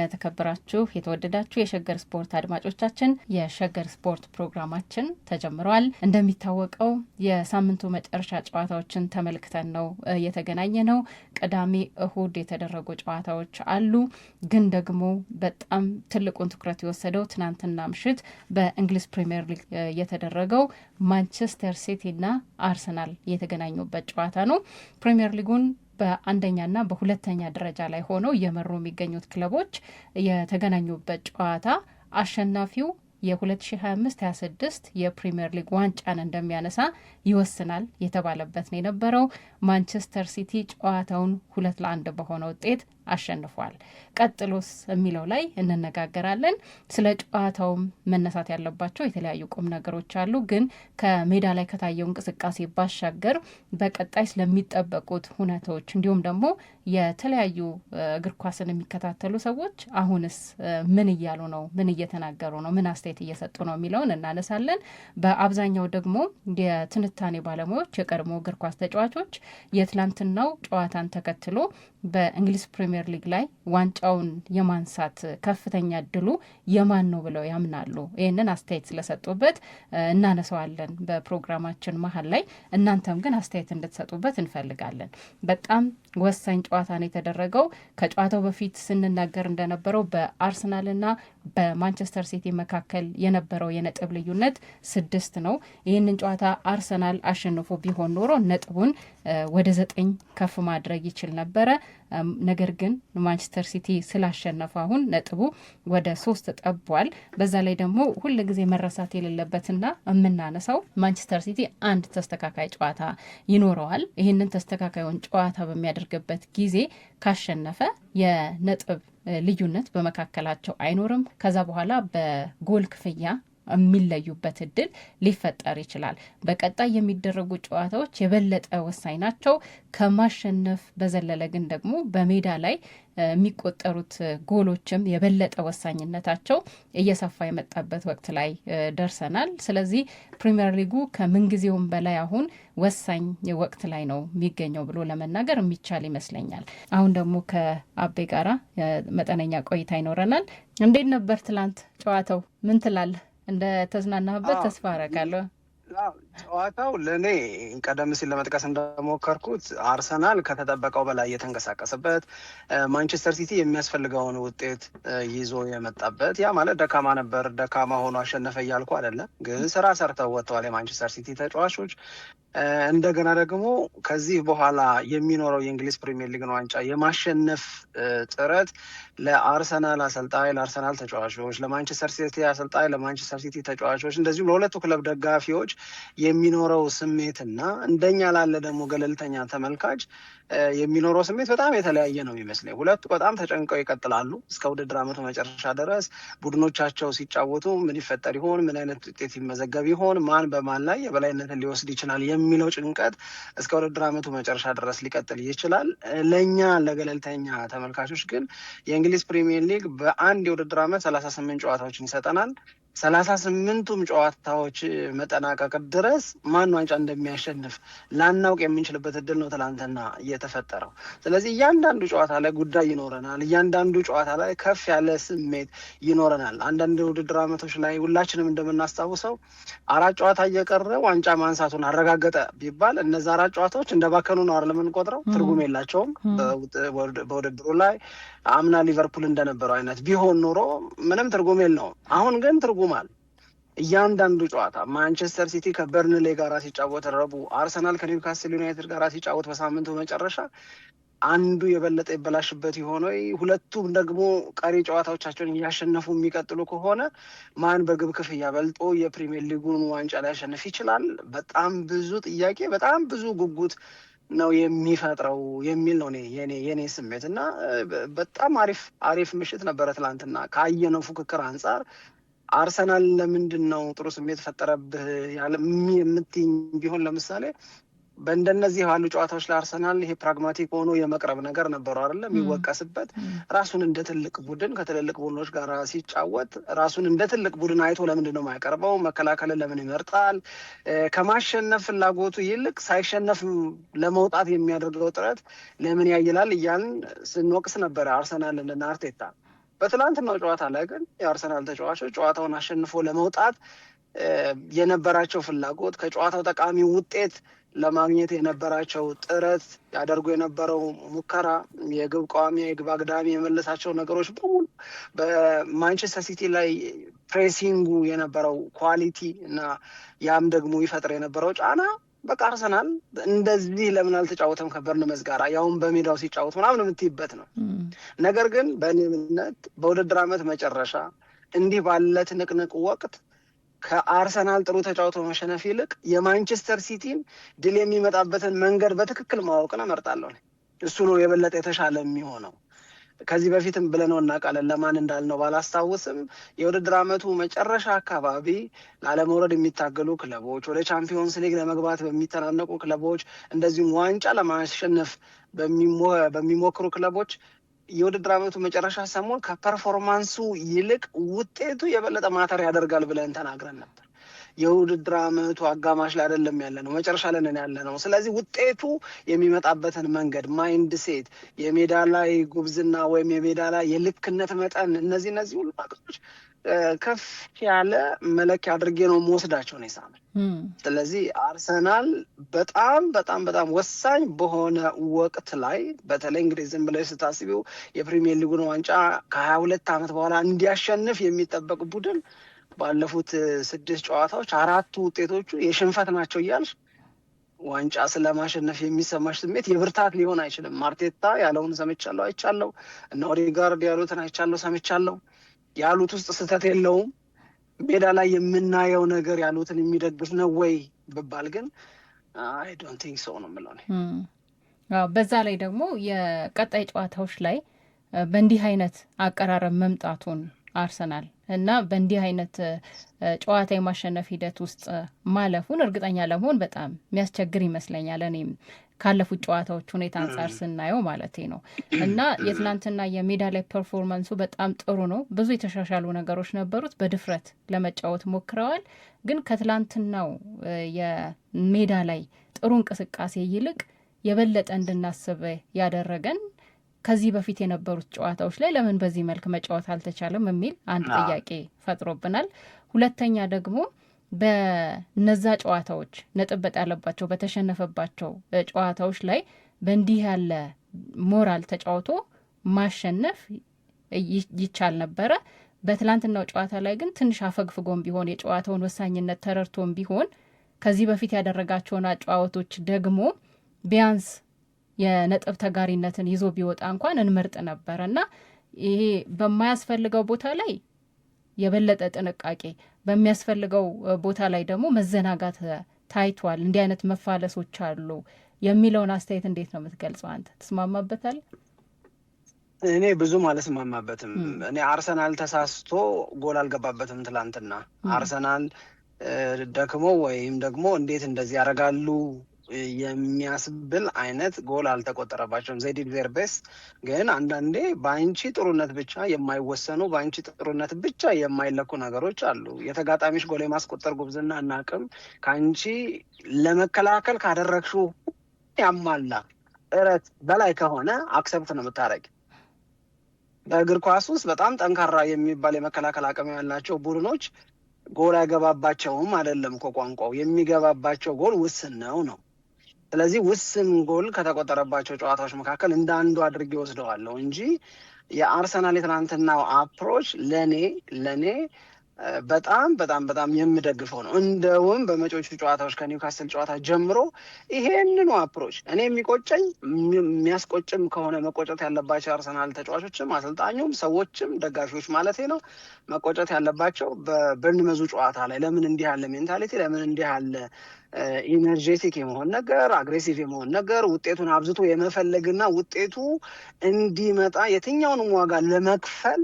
የተከበራችሁ የተወደዳችሁ የሸገር ስፖርት አድማጮቻችን የሸገር ስፖርት ፕሮግራማችን ተጀምሯል። እንደሚታወቀው የሳምንቱ መጨረሻ ጨዋታዎችን ተመልክተን ነው የተገናኘ ነው። ቅዳሜ እሁድ የተደረጉ ጨዋታዎች አሉ። ግን ደግሞ በጣም ትልቁን ትኩረት የወሰደው ትናንትና ምሽት በእንግሊዝ ፕሪሚየር ሊግ የተደረገው ማንቸስተር ሲቲ እና አርሰናል የተገናኙበት ጨዋታ ነው። ፕሪሚየር ሊጉን በአንደኛና በሁለተኛ ደረጃ ላይ ሆነው እየመሩ የሚገኙት ክለቦች የተገናኙበት ጨዋታ አሸናፊው የ2025-26 የፕሪሚየር ሊግ ዋንጫን እንደሚያነሳ ይወስናል የተባለበት ነው የነበረው። ማንቸስተር ሲቲ ጨዋታውን 2-1 በሆነ ውጤት አሸንፏል። ቀጥሎስ የሚለው ላይ እንነጋገራለን። ስለ ጨዋታውም መነሳት ያለባቸው የተለያዩ ቁም ነገሮች አሉ። ግን ከሜዳ ላይ ከታየው እንቅስቃሴ ባሻገር በቀጣይ ስለሚጠበቁት ሁነቶች እንዲሁም ደግሞ የተለያዩ እግር ኳስን የሚከታተሉ ሰዎች አሁንስ ምን እያሉ ነው፣ ምን እየተናገሩ ነው፣ ምን አስተያየት እየሰጡ ነው የሚለውን እናነሳለን። በአብዛኛው ደግሞ የትንታኔ ባለሙያዎች፣ የቀድሞ እግር ኳስ ተጫዋቾች የትላንትናው ጨዋታን ተከትሎ በእንግሊዝ ፕሪሚየር ሊግ ላይ ዋንጫውን የማንሳት ከፍተኛ እድሉ የማን ነው ብለው ያምናሉ? ይህንን አስተያየት ስለሰጡበት እናነሳዋለን በፕሮግራማችን መሀል ላይ። እናንተም ግን አስተያየት እንድትሰጡበት እንፈልጋለን። በጣም ወሳኝ ጨዋታ ነው የተደረገው። ከጨዋታው በፊት ስንናገር እንደነበረው በአርሰናልና በማንቸስተር ሲቲ መካከል የነበረው የነጥብ ልዩነት 6 ነው። ይህንን ጨዋታ አርሰናል አሸንፎ ቢሆን ኖሮ ነጥቡን ወደ 9 ከፍ ማድረግ ይችል ነበረ። ነገር ግን ማንቸስተር ሲቲ ስላሸነፈ አሁን ነጥቡ ወደ 3 ጠቧል። በዛ ላይ ደግሞ ሁል ጊዜ መረሳት የሌለበትና የምናነሳው ማንቸስተር ሲቲ አንድ ተስተካካይ ጨዋታ ይኖረዋል። ይህንን ተስተካካዩን ጨዋታ በሚያደርግበት ጊዜ ካሸነፈ የነጥብ ልዩነት በመካከላቸው አይኖርም። ከዛ በኋላ በጎል ክፍያ የሚለዩበት እድል ሊፈጠር ይችላል። በቀጣይ የሚደረጉ ጨዋታዎች የበለጠ ወሳኝ ናቸው። ከማሸነፍ በዘለለ ግን ደግሞ በሜዳ ላይ የሚቆጠሩት ጎሎችም የበለጠ ወሳኝነታቸው እየሰፋ የመጣበት ወቅት ላይ ደርሰናል። ስለዚህ ፕሪሚየር ሊጉ ከምንጊዜውም በላይ አሁን ወሳኝ ወቅት ላይ ነው የሚገኘው ብሎ ለመናገር የሚቻል ይመስለኛል። አሁን ደግሞ ከአቤ ጋራ መጠነኛ ቆይታ ይኖረናል። እንዴት ነበር ትላንት ጨዋታው? ምን ትላለህ? እንደ ተዝናናህበት ተስፋ አረጋለሁ። ጨዋታው ለእኔ ቀደም ሲል ለመጥቀስ እንደሞከርኩት አርሰናል ከተጠበቀው በላይ የተንቀሳቀሰበት፣ ማንቸስተር ሲቲ የሚያስፈልገውን ውጤት ይዞ የመጣበት፣ ያ ማለት ደካማ ነበር ደካማ ሆኖ አሸነፈ እያልኩ አይደለም፣ ግን ስራ ሰርተው ወጥተዋል የማንቸስተር ሲቲ ተጫዋቾች። እንደገና ደግሞ ከዚህ በኋላ የሚኖረው የእንግሊዝ ፕሪሚየር ሊግን ዋንጫ የማሸነፍ ጥረት ለአርሰናል አሰልጣኝ፣ ለአርሰናል ተጫዋቾች፣ ለማንቸስተር ሲቲ አሰልጣኝ፣ ለማንቸስተር ሲቲ ተጫዋቾች እንደዚሁም ለሁለቱ ክለብ ደጋፊዎች የሚኖረው ስሜትና እንደኛ ላለ ደግሞ ገለልተኛ ተመልካች የሚኖረው ስሜት በጣም የተለያየ ነው የሚመስለኝ። ሁለቱ በጣም ተጨንቀው ይቀጥላሉ እስከ ውድድር ዓመቱ መጨረሻ ድረስ። ቡድኖቻቸው ሲጫወቱ ምን ይፈጠር ይሆን፣ ምን አይነት ውጤት ይመዘገብ ይሆን፣ ማን በማን ላይ የበላይነትን ሊወስድ ይችላል የሚለው ጭንቀት እስከ ውድድር ዓመቱ መጨረሻ ድረስ ሊቀጥል ይችላል። ለእኛ ለገለልተኛ ተመልካቾች ግን የእንግሊዝ ፕሪሚየር ሊግ በአንድ የውድድር ዓመት 38 ጨዋታዎችን ይሰጠናል። 38ቱም ጨዋታዎች መጠናቀቅ ድረስ ማን ዋንጫ እንደሚያሸንፍ ላናውቅ የምንችልበት እድል ነው ትላንትና እየተፈጠረው። ስለዚህ እያንዳንዱ ጨዋታ ላይ ጉዳይ ይኖረናል። እያንዳንዱ ጨዋታ ላይ ከፍ ያለ ስሜት ይኖረናል። አንዳንድ ውድድር ዓመቶች ላይ ሁላችንም እንደምናስታውሰው 4 ጨዋታ እየቀረ ዋንጫ ማንሳቱን አረጋገጠ ቢባል እነዛ 4 ጨዋታዎች እንደባከኑ ነው አይደል የምንቆጥረው። ትርጉም የላቸውም በውድድሩ ላይ። አምና ሊቨርፑል እንደነበረው አይነት ቢሆን ኖሮ ምንም ትርጉም የለውም። አሁን ግን ትርጉም አለ። እያንዳንዱ ጨዋታ ማንቸስተር ሲቲ ከበርንሌ ጋር ሲጫወት ረቡዕ፣ አርሰናል ከኒውካስል ዩናይትድ ጋር ሲጫወት በሳምንቱ መጨረሻ አንዱ የበለጠ ይበላሽበት የሆነ ሁለቱም ደግሞ ቀሪ ጨዋታዎቻቸውን እያሸነፉ የሚቀጥሉ ከሆነ ማን በግብ ክፍያ በልጦ የፕሪሚየር ሊጉን ዋንጫ ሊያሸንፍ ይችላል? በጣም ብዙ ጥያቄ፣ በጣም ብዙ ጉጉት ነው የሚፈጥረው የሚል ነው የኔ ስሜት እና በጣም አሪፍ ምሽት ነበረ ትላንትና። ካየነው ፉክክር አንጻር አርሰናል ለምንድን ነው ጥሩ ስሜት ፈጠረብህ የምትይኝ ቢሆን ለምሳሌ በእንደነዚህ ያሉ ጨዋታዎች ላይ አርሰናል ይሄ ፕራግማቲክ ሆኖ የመቅረብ ነገር ነበረው አይደለም የሚወቀስበት። ራሱን እንደ ትልቅ ቡድን ከትልልቅ ቡድኖች ጋር ሲጫወት ራሱን እንደ ትልቅ ቡድን አይቶ ለምንድን ነው የማይቀርበው? መከላከልን ለምን ይመርጣል? ከማሸነፍ ፍላጎቱ ይልቅ ሳይሸነፍ ለመውጣት የሚያደርገው ጥረት ለምን ያይላል እያልን ስንወቅስ ነበረ አርሰናልን እና አርቴታ። በትላንትናው ጨዋታ ላይ ግን የአርሰናል ተጫዋቾች ጨዋታውን አሸንፎ ለመውጣት የነበራቸው ፍላጎት፣ ከጨዋታው ጠቃሚ ውጤት ለማግኘት የነበራቸው ጥረት፣ ያደርጉ የነበረው ሙከራ፣ የግብ ቋሚ የግብ አግዳሚ የመለሳቸው ነገሮች በሙሉ በማንቸስተር ሲቲ ላይ ፕሬሲንጉ የነበረው ኳሊቲ እና ያም ደግሞ ይፈጥር የነበረው ጫና በቃ አርሰናል እንደዚህ ለምን አልተጫወተም ከበርንመዝ ጋር ያውም በሜዳው ሲጫወት ምናምን የምትይበት ነው። ነገር ግን በእኔ እምነት በውድድር ዓመት መጨረሻ እንዲህ ባለ ትንቅንቅ ወቅት ከአርሰናል ጥሩ ተጫውቶ መሸነፍ ይልቅ የማንቸስተር ሲቲን ድል የሚመጣበትን መንገድ በትክክል ማወቅን እመርጣለሁ። እሱ ነው የበለጠ የተሻለ የሚሆነው። ከዚህ በፊትም ብለነው እናውቃለን፣ ለማን እንዳልነው ባላስታውስም የውድድር ዓመቱ መጨረሻ አካባቢ ላለመውረድ የሚታገሉ ክለቦች፣ ወደ ቻምፒዮንስ ሊግ ለመግባት በሚተናነቁ ክለቦች፣ እንደዚሁም ዋንጫ ለማሸነፍ በሚሞክሩ ክለቦች የውድድር ዓመቱ መጨረሻ ሰሞን ከፐርፎርማንሱ ይልቅ ውጤቱ የበለጠ ማተር ያደርጋል ብለን ተናግረን ነበር። የውድድር ዓመቱ አጋማሽ ላይ አይደለም ያለ ነው፣ መጨረሻ ላይ ነን ያለ ነው። ስለዚህ ውጤቱ የሚመጣበትን መንገድ፣ ማይንድ ሴት፣ የሜዳ ላይ ጉብዝና ወይም የሜዳ ላይ የልክነት መጠን፣ እነዚህ ሁሉ ነገሮች ከፍ ያለ መለኪያ አድርጌ ነው መወስዳቸው ነው ሳምንት። ስለዚህ አርሰናል በጣም በጣም በጣም ወሳኝ በሆነ ወቅት ላይ በተለይ እንግዲህ ዝም ብለሽ ስታስቢው የፕሪሚየር ሊጉን ዋንጫ ከ22 ዓመት በኋላ እንዲያሸንፍ የሚጠበቅ ቡድን ባለፉት 6 ጨዋታዎች 4ቱ ውጤቶቹ የሽንፈት ናቸው እያልሽ ዋንጫ ስለማሸነፍ የሚሰማሽ ስሜት የብርታት ሊሆን አይችልም። አርቴታ ያለውን ሰምቻለሁ፣ አይቻለሁ። እና ኦዴጋርድ ያሉትን አይቻለሁ፣ ሰምቻለሁ። ያሉት ውስጥ ስህተት የለውም። ሜዳ ላይ የምናየው ነገር ያሉትን የሚደግፍ ነው ወይ ብባል ግን አይ ዶንት ቲንክ ሶ ነው የምለው። በዛ ላይ ደግሞ የቀጣይ ጨዋታዎች ላይ በእንዲህ አይነት አቀራረብ መምጣቱን አርሰናል እና በእንዲህ አይነት ጨዋታ የማሸነፍ ሂደት ውስጥ ማለፉን እርግጠኛ ለመሆን በጣም የሚያስቸግር ይመስለኛል። እኔም ካለፉት ጨዋታዎች ሁኔታ አንጻር ስናየው ማለት ነው። እና የትናንትና የሜዳ ላይ ፐርፎርማንሱ በጣም ጥሩ ነው። ብዙ የተሻሻሉ ነገሮች ነበሩት። በድፍረት ለመጫወት ሞክረዋል። ግን ከትላንትናው የሜዳ ላይ ጥሩ እንቅስቃሴ ይልቅ የበለጠ እንድናስብ ያደረገን ከዚህ በፊት የነበሩት ጨዋታዎች ላይ ለምን በዚህ መልክ መጫወት አልተቻለም የሚል አንድ ጥያቄ ፈጥሮብናል። ሁለተኛ ደግሞ በነዛ ጨዋታዎች ነጥብ ያለባቸው በተሸነፈባቸው ጨዋታዎች ላይ በእንዲህ ያለ ሞራል ተጫውቶ ማሸነፍ ይቻል ነበረ። በትላንትናው ጨዋታ ላይ ግን ትንሽ አፈግፍጎም ቢሆን የጨዋታውን ወሳኝነት ተረድቶም ቢሆን ከዚህ በፊት ያደረጋቸውን አጨዋወቶች ደግሞ ቢያንስ የነጥብ ተጋሪነትን ይዞ ቢወጣ እንኳን እንመርጥ ነበር እና ይሄ በማያስፈልገው ቦታ ላይ የበለጠ ጥንቃቄ፣ በሚያስፈልገው ቦታ ላይ ደግሞ መዘናጋት ታይቷል። እንዲህ አይነት መፋለሶች አሉ የሚለውን አስተያየት እንዴት ነው የምትገልጸው አንተ? ትስማማበታል? እኔ ብዙም አልስማማበትም። እኔ አርሰናል ተሳስቶ ጎል አልገባበትም ትላንትና። አርሰናል ደክሞ ወይም ደግሞ እንዴት እንደዚህ ያደርጋሉ የሚያስብል አይነት ጎል አልተቆጠረባቸውም። ዜዲድ ቬርቤስ ግን አንዳንዴ በአንቺ ጥሩነት ብቻ የማይወሰኑ በአንቺ ጥሩነት ብቻ የማይለኩ ነገሮች አሉ። የተጋጣሚሽ ጎል የማስቆጠር ጉብዝና እና አቅም ከአንቺ ለመከላከል ካደረግሽው ያሟላ ጥረት በላይ ከሆነ አክሰፕት ነው የምታደርጊ። በእግር ኳስ ውስጥ በጣም ጠንካራ የሚባል የመከላከል አቅም ያላቸው ቡድኖች ጎል አይገባባቸውም አይደለም እኮ ቋንቋው፣ የሚገባባቸው ጎል ውስን ነው። ስለዚህ ውስን ጎል ከተቆጠረባቸው ጨዋታዎች መካከል እንደ አንዱ አድርጌ ወስደዋለሁ እንጂ የአርሰናል የትናንትናው አፕሮች ለኔ በጣም በጣም በጣም የምደግፈው ነው። እንደውም በመጪዎቹ ጨዋታዎች ከኒውካስል ጨዋታ ጀምሮ ይሄንኑ አፕሮች እኔ የሚቆጨኝ የሚያስቆጭም ከሆነ መቆጨት ያለባቸው የአርሰናል ተጫዋቾችም አሰልጣኙም ሰዎችም ደጋፊዎች ማለት ነው መቆጨት ያለባቸው በበርንመዙ ጨዋታ ላይ ለምን እንዲህ ያለ ሜንታሊቲ፣ ለምን እንዲህ ያለ ኢነርጄቲክ የመሆን ነገር፣ አግሬሲቭ የመሆን ነገር፣ ውጤቱን አብዝቶ የመፈለግና ውጤቱ እንዲመጣ የትኛውንም ዋጋ ለመክፈል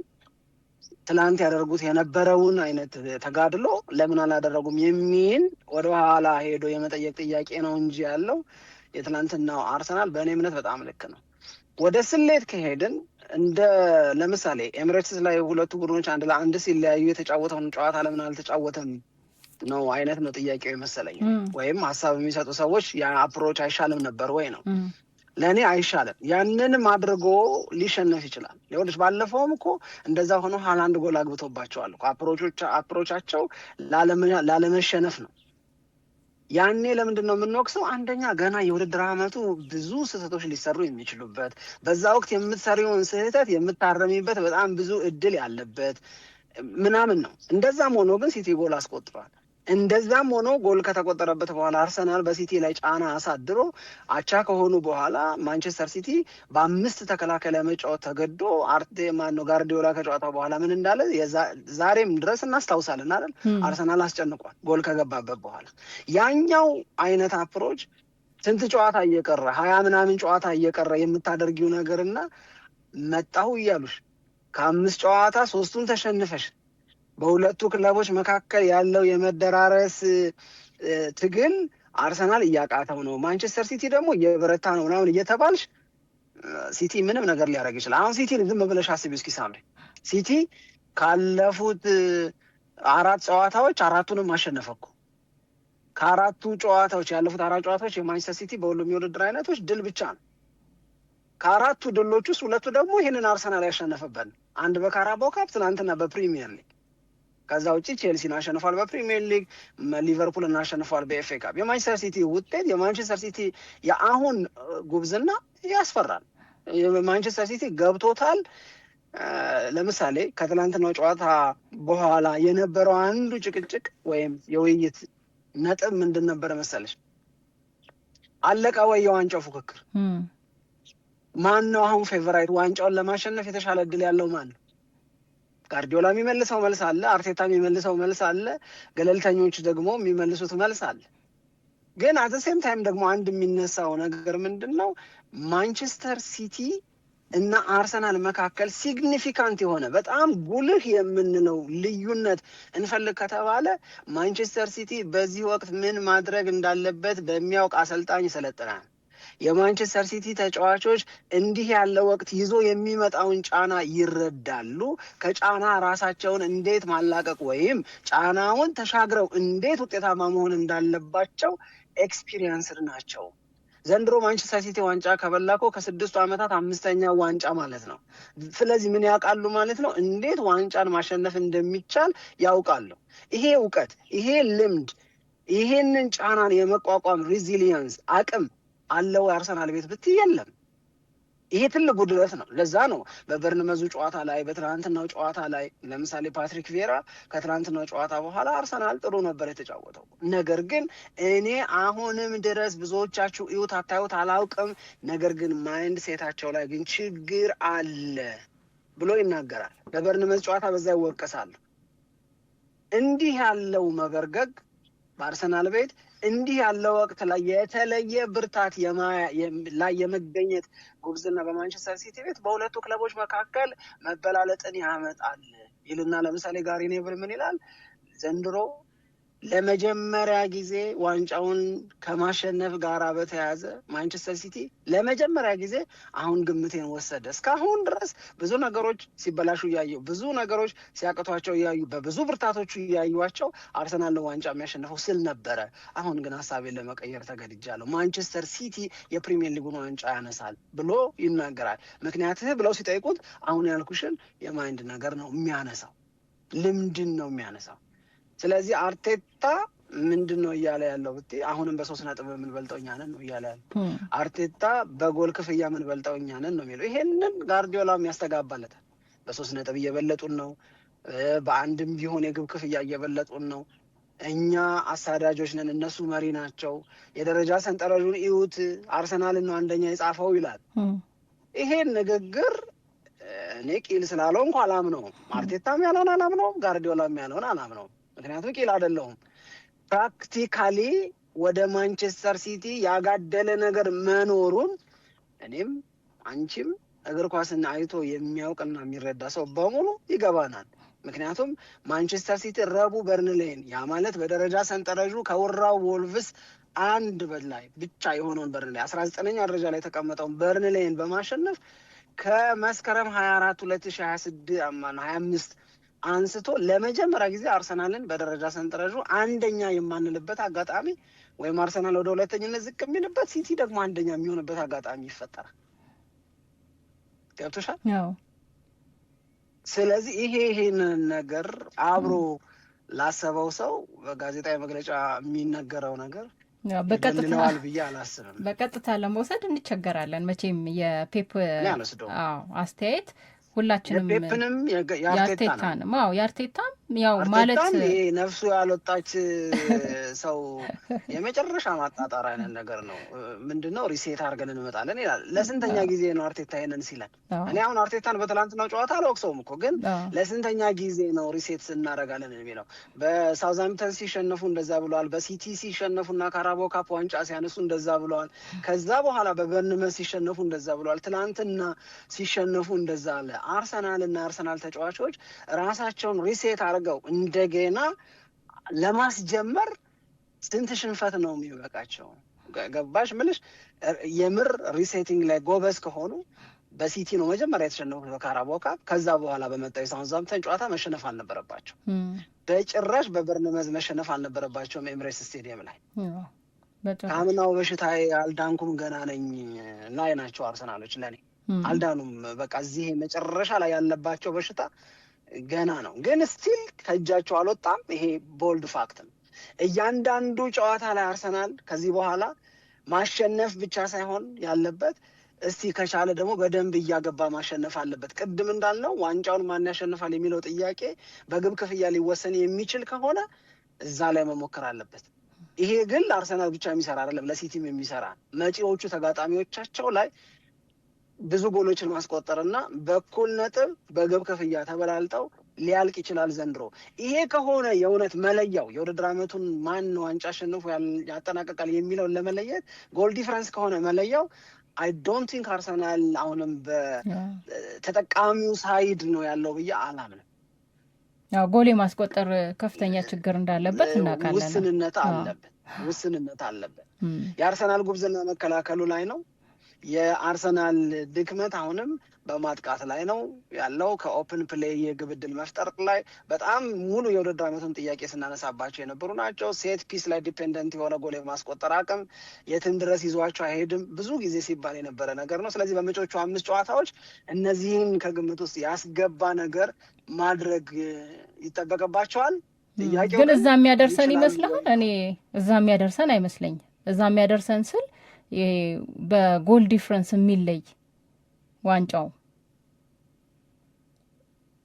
ትላንት ያደርጉት የነበረውን አይነት ተጋድሎ ለምን አላደረጉም የሚል ወደኋላ ሄዶ የመጠየቅ ጥያቄ ነው እንጂ ያለው የትላንትናው አርሰናል በእኔ እምነት በጣም ልክ ነው። ወደ ስሌት ከሄድን እንደ ለምሳሌ ኤሚሬትስ ላይ ሁለቱ ቡድኖች 1-1 ሲለያዩ የተጫወተውን ጨዋታ ለምን አልተጫወተም ነው ጥያቄው የመሰለኝ። ወይም ሀሳብ የሚሰጡ ሰዎች የአፕሮች አይሻልም ነበር ወይ ነው። ለእኔ አይሻልም። ያንንም አድርጎ ሊሸነፍ ይችላል። ሌሎች ባለፈውም እኮ እንደዛ ሆኖ ሃላንድ ጎል አግብቶባቸዋል። አፕሮቻቸው ላለመሸነፍ ነው። ያኔ ለምንድን ነው የምንወቅሰው? አንደኛ ገና የውድድር ዓመቱ ብዙ ስህተቶች ሊሰሩ የሚችሉበት፣ በዛ ወቅት የምትሰሪውን ስህተት የምታረሚበት በጣም ብዙ እድል ያለበት ምናምን ነው። እንደዛም ሆኖ ግን ሲቲ ጎል አስቆጥሯል። እንደዛም ሆኖ ጎል ከተቆጠረበት በኋላ አርሰናል በሲቲ ላይ ጫና አሳድሮ አቻ ከሆኑ በኋላ ማንቸስተር ሲቲ በ5 ተከላካይ ለመጫወት ተገዶ ጋርዲዮላ ከጨዋታው በኋላ ምን እንዳለ ዛሬም ድረስ እናስታውሳለን አይደል? አርሰናል አስጨንቋል ጎል ከገባበት በኋላ። ያኛው አይነት አፕሮች ስንት ጨዋታ እየቀረ 20 ምናምን ጨዋታ እየቀረ የምታደርጊው ነገርና መጣሁ እያሉሽ ከ5 ጨዋታ 3ቱን ተሸንፈሽ በሁለቱ ክለቦች መካከል ያለው የመደራረስ ትግል አርሰናል እያቃተው ነው፣ ማንቸስተር ሲቲ ደግሞ እየበረታ ነው ምናምን እየተባልሽ ሲቲ ምንም ነገር ሊያደርግ ይችላል። አሁን ሲቲ ዝም ብለሽ አስቢው እስኪ ሳምሪ፣ ሲቲ ካለፉት 4 ጨዋታዎች 4ቱንም አሸነፈ እኮ። ከ4ቱ ጨዋታዎች ያለፉት 4 ጨዋታዎች የማንቸስተር ሲቲ በሁሉም የውድድር አይነቶች ድል ብቻ ነው። ከ4ቱ ድሎች ውስጥ 2ቱ ደግሞ ይህንን አርሰናል ያሸነፈበት ነው። አንድ በካራባኦ ካፕ ትናንትና በፕሪሚየር ሊግ፣ ከዛ ውጭ ቼልሲን አሸንፏል በፕሪሚየር ሊግ፣ ሊቨርፑልን አሸንፏል በኤፍኤ ካፕ። የማንቸስተር ሲቲ ውጤት የማንቸስተር ሲቲ የአሁን ጉብዝና ያስፈራል። ማንቸስተር ሲቲ ገብቶታል። ለምሳሌ ከትላንትናው ጨዋታ በኋላ የነበረው አንዱ ጭቅጭቅ ወይም የውይይት ነጥብ ምንድን ነበረ መሰለሽ? አለቀ ወይ የዋንጫው ፉክክር? ማን ነው አሁን ፌቨራይት? ዋንጫውን ለማሸነፍ የተሻለ እድል ያለው ማን ነው? ጋርዲዮላ የሚመልሰው መልስ አለ፣ አርቴታ የሚመልሰው መልስ አለ፣ ገለልተኞች ደግሞ የሚመልሱት መልስ አለ። ግን አት ሴም ታይም ደግሞ አንድ የሚነሳው ነገር ምንድን ነው? ማንቸስተር ሲቲ እና አርሰናል መካከል ሲግኒፊካንት የሆነ በጣም ጉልህ የምንለው ልዩነት እንፈልግ ከተባለ ማንቸስተር ሲቲ በዚህ ወቅት ምን ማድረግ እንዳለበት በሚያውቅ አሰልጣኝ ይሰለጥናል። የማንቸስተር ሲቲ ተጫዋቾች እንዲህ ያለ ወቅት ይዞ የሚመጣውን ጫና ይረዳሉ። ከጫና ራሳቸውን እንዴት ማላቀቅ ወይም ጫናውን ተሻግረው እንዴት ውጤታማ መሆን እንዳለባቸው ኤክስፒሪየንስድ ናቸው። ዘንድሮ ማንቸስተር ሲቲ ዋንጫ ከበላኮ ከ6 ዓመታት 5ኛ ዋንጫ ማለት ነው። ስለዚህ ምን ያውቃሉ ማለት ነው? እንዴት ዋንጫን ማሸነፍ እንደሚቻል ያውቃሉ። ይሄ እውቀት፣ ይሄ ልምድ፣ ይሄንን ጫናን የመቋቋም ሬዚሊየንስ አቅም አለው አርሰናል ቤት ብትይ የለም። ይሄ ትልቅ ጉድለት ነው። ለዛ ነው በበርንመዙ ጨዋታ ላይ በትናንትናው ጨዋታ ላይ ለምሳሌ ፓትሪክ ቪዬራ ከትናንትናው ጨዋታ በኋላ አርሰናል ጥሩ ነበር የተጫወተው፣ ነገር ግን እኔ አሁንም ድረስ ብዙዎቻችሁ እዩት አታዩት አላውቅም፣ ነገር ግን ማይንድ ሴታቸው ላይ ግን ችግር አለ ብሎ ይናገራል። በበርንመዝ ጨዋታ በዛ ይወቀሳሉ። እንዲህ ያለው መበርገግ በአርሰናል ቤት እንዲህ ያለው ወቅት ላይ የተለየ ብርታት ላይ የመገኘት ጉብዝና በማንቸስተር ሲቲ ቤት በሁለቱ ክለቦች መካከል መበላለጥን ያመጣል ይልና ለምሳሌ ጋሪ ኔቭል ምን ይላል? ዘንድሮ ለመጀመሪያ ጊዜ ዋንጫውን ከማሸነፍ ጋር በተያያዘ ማንቸስተር ሲቲ ለመጀመሪያ ጊዜ አሁን ግምቴን ወሰደ። እስካሁን ድረስ ብዙ ነገሮች ሲበላሹ እያየሁ፣ ብዙ ነገሮች ሲያቅቷቸው እያዩ፣ በብዙ ብርታቶቹ እያዩዋቸው አርሰናል ዋንጫ የሚያሸንፈው ስል ነበረ። አሁን ግን ሀሳቤን ለመቀየር ተገድጃለሁ። ማንቸስተር ሲቲ የፕሪሚየር ሊጉን ዋንጫ ያነሳል ብሎ ይናገራል። ምክንያትህ ብለው ሲጠይቁት አሁን ያልኩሽን የማይንድ ነገር ነው የሚያነሳው፣ ልምድን ነው የሚያነሳው። ስለዚህ አርቴታ ምንድን ነው እያለ ያለው ብትይ አሁንም በ3 ነጥብ የምንበልጠው እኛ ነን ነው እያለ ያለው። አርቴታ በጎል ክፍያ የምንበልጠው እኛ ነን ነው የሚለው። ይሄንን ጋርዲዮላም ያስተጋባለታል። በ3 ነጥብ እየበለጡን ነው፣ በአንድም ቢሆን የግብ ክፍያ እየበለጡን ነው። እኛ አሳዳጆች ነን፣ እነሱ መሪ ናቸው። የደረጃ ሰንጠረዡን እዩት፣ አርሰናልን ነው አንደኛ የጻፈው ይላል። ይሄን ንግግር እኔ ቂል ስላለው እንኳ አላምነውም። አርቴታም ያለውን አላምነውም፣ ጋርዲዮላም ያለውን አላምነውም። ምክንያቱም ቂል አይደለሁም። ፕራክቲካሊ ወደ ማንቸስተር ሲቲ ያጋደለ ነገር መኖሩን እኔም አንቺም እግር ኳስን አይቶ የሚያውቅና የሚረዳ ሰው በሙሉ ይገባናል። ምክንያቱም ማንቸስተር ሲቲ ረቡዕ በርንሌይን ያ ማለት በደረጃ ሰንጠረዡ ከውራው ወልቭስ 1 በላይ ብቻ የሆነውን በርንሌይ 19ኛ ደረጃ ላይ የተቀመጠውን በርንሌይን በማሸነፍ ከመስከረም 24 2025 አንስቶ ለመጀመሪያ ጊዜ አርሰናልን በደረጃ ሰንጠረዡ አንደኛ የማንልበት አጋጣሚ ወይም አርሰናል ወደ ሁለተኝነት ዝቅ የሚልበት ሲቲ ደግሞ አንደኛ የሚሆንበት አጋጣሚ ይፈጠራል። ገብቶሻል? ስለዚህ ይሄንን ነገር አብሮ ላሰበው ሰው በጋዜጣዊ መግለጫ የሚነገረው ነገር ይደልለዋል ብዬ አላስብም። በቀጥታ ለመውሰድ እንቸገራለን መቼም የፔፕ አስተያየት ሁላችንም የፔፕንም የአርቴታንም የአርቴታም ያው ማለት ነፍሱ ያልወጣች ሰው የመጨረሻ ማጣጣር አይነት ነገር ነው። ምንድነው ሪሴት አድርገን እንመጣለን ይላል። ለስንተኛ ጊዜ ነው አርቴታ ይሄንን ሲለን? እኔ አሁን አርቴታን በትላንትናው ጨዋታ አልወቅሰውም እኮ፣ ግን ለስንተኛ ጊዜ ነው ሪሴት እናደርጋለን የሚለው? በሳውዛምፕተን ሲሸነፉ እንደዛ ብለዋል። በሲቲ ሲሸነፉና ካራባኦ ካፕ ዋንጫ ሲያነሱ እንደዛ ብለዋል። ከዛ በኋላ በበርንመዝ ሲሸነፉ እንደዛ ብለዋል። ትላንትና ሲሸነፉ እንደዛ አለ። አርሰናል እና አርሰናል ተጫዋቾች ራሳቸውን ሪሴት አድርገው እንደገና ለማስጀመር ስንት ሽንፈት ነው የሚበቃቸው? ገባሽ ምልሽ? የምር ሪሴቲንግ ላይ ጎበዝ ከሆኑ በሲቲ ነው መጀመሪያ የተሸነፉት በካራባኦ ካፕ። ከዛ በኋላ በመጣው የሳውዛምፕተን ጨዋታ መሸነፍ አልነበረባቸው። በጭራሽ በበርንመዝ መሸነፍ አልነበረባቸውም ኤምሬትስ ስቴዲየም ላይ። ከአምናው በሽታ አልዳንኩም ገና ነኝ ላይ ናቸው አርሰናሎች። ለኔ አልዳኑም። በቃ እዚህ መጨረሻ ላይ ያለባቸው በሽታ ገና ነው፣ ግን ስቲል ከእጃቸው አልወጣም። ይሄ ቦልድ ፋክት ነው። እያንዳንዱ ጨዋታ ላይ አርሰናል ከዚህ በኋላ ማሸነፍ ብቻ ሳይሆን ያለበት፣ እስቲ ከቻለ ደግሞ በደንብ እያገባ ማሸነፍ አለበት። ቅድም እንዳልነው ዋንጫውን ማን ያሸንፋል የሚለው ጥያቄ በግብ ክፍያ ሊወሰን የሚችል ከሆነ እዛ ላይ መሞከር አለበት። ይሄ ግን ለአርሰናል ብቻ የሚሰራ አይደለም፣ ለሲቲም የሚሰራ መጪዎቹ ተጋጣሚዎቻቸው ላይ ብዙ ጎሎችን ማስቆጠርና በኩል ነጥብ በግብ ክፍያ ተበላልጠው ሊያልቅ ይችላል ዘንድሮ። ይሄ ከሆነ የእውነት መለያው የውድድር ዓመቱን ማን ዋንጫ አሸንፎ ያጠናቀቃል የሚለውን ለመለየት ጎል ዲፍረንስ ከሆነ መለያው፣ አይ ዶንት ቲንክ አርሰናል አሁንም በተጠቃሚው ሳይድ ነው ያለው ብዬ አላምንም። ጎል የማስቆጠር ከፍተኛ ችግር እንዳለበት እናውቃለን። ውስንነት አለበት። የአርሰናል ጉብዝና መከላከሉ ላይ ነው። የአርሰናል ድክመት አሁንም በማጥቃት ላይ ነው ያለው። ከኦፕን ፕሌይ የግብ ዕድል መፍጠር ላይ በጣም ሙሉ የውድድር ዓመቱን ጥያቄ ስናነሳባቸው የነበሩ ናቸው። ሴት ፒስ ላይ ዲፔንደንት የሆነ ጎል የማስቆጠር አቅም የትን ድረስ ይዟቸው አይሄድም ብዙ ጊዜ ሲባል የነበረ ነገር ነው። ስለዚህ በመጪዎቹ 5 ጨዋታዎች እነዚህን ከግምት ውስጥ ያስገባ ነገር ማድረግ ይጠበቅባቸዋል። ጥያቄው ግን እዛ የሚያደርሰን ይመስላል? እኔ እዛ የሚያደርሰን አይመስለኝም። እዛ የሚያደርሰን ስል በጎል ዲፍረንስ የሚለይ ዋንጫው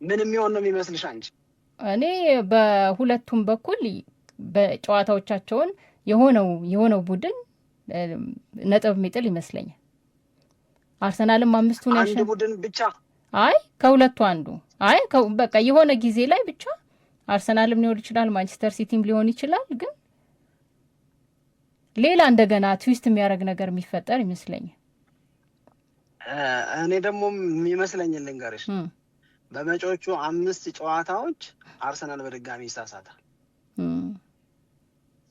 ምን የሚሆን ነው የሚመስልሽ አንቺ? እኔ በሁለቱም በኩል በጨዋታዎቻቸውን የሆነው ቡድን ነጥብ የሚጥል ይመስለኛል። አርሰናልም 5ቱን አንድ ቡድን ብቻ ከሁለቱ አንዱ በቃ የሆነ ጊዜ ላይ ብቻ አርሰናልም ሊሆን ይችላል፣ ማንቸስተር ሲቲም ሊሆን ይችላል። ግን ሌላ እንደገና ትዊስት የሚያደርግ ነገር የሚፈጠር ይመስለኛል። እኔ ደግሞ የሚመስለኝ ልንገርሽ፣ በመጪዎቹ 5 ጨዋታዎች አርሰናል በድጋሚ ይሳሳታል።